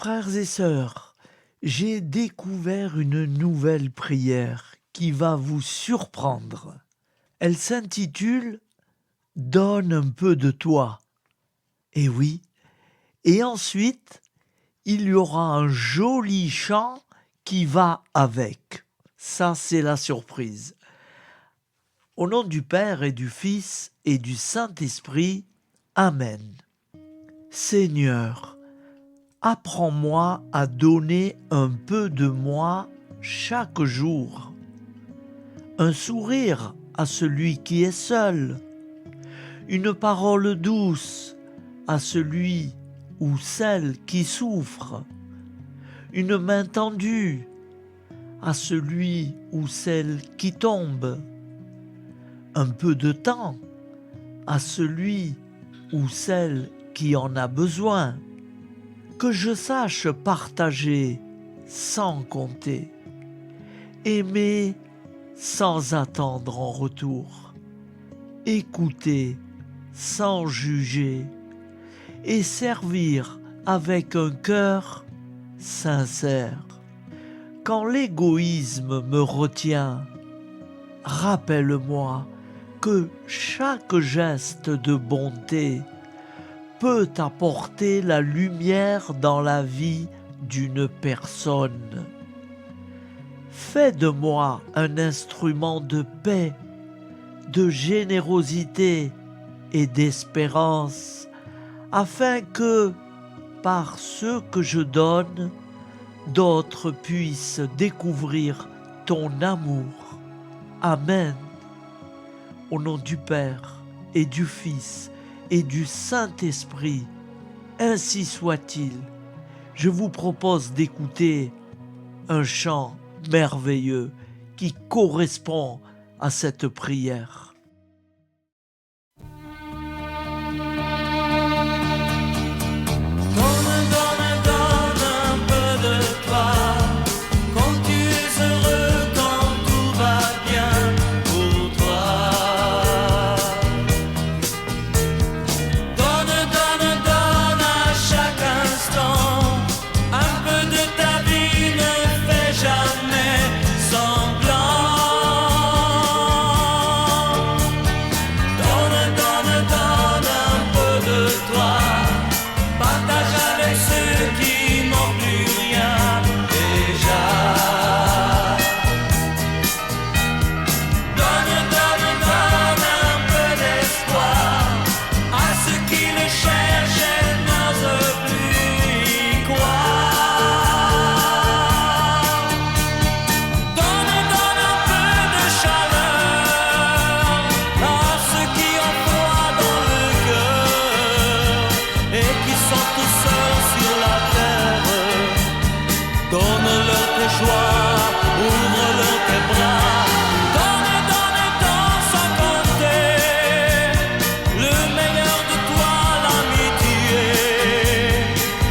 Frères et sœurs, j'ai découvert une nouvelle prière qui va vous surprendre. Elle s'intitule « Donne un peu de toi ». Et oui, et ensuite, il y aura un joli chant qui va avec. Ça, c'est la surprise. Au nom du Père et du Fils et du Saint-Esprit, Amen. Seigneur, apprends-moi à donner un peu de moi chaque jour. Un sourire à celui qui est seul. Une parole douce à celui ou celle qui souffre. Une main tendue à celui ou celle qui tombe. Un peu de temps à celui ou celle qui en a besoin. Que je sache partager sans compter. Aimer sans attendre en retour. Écouter sans juger. Et servir avec un cœur sincère. Quand l'égoïsme me retient, rappelle-moi que chaque geste de bonté peut apporter la lumière dans la vie d'une personne. Fais de moi un instrument de paix, de générosité et d'espérance, afin que, par ce que je donne, d'autres puissent découvrir ton amour. Amen. Au nom du Père et du Fils et du Saint-Esprit, ainsi soit-il. Je vous propose d'écouter un chant merveilleux qui correspond à cette prière.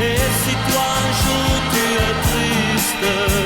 Et si toi un jour tu es triste,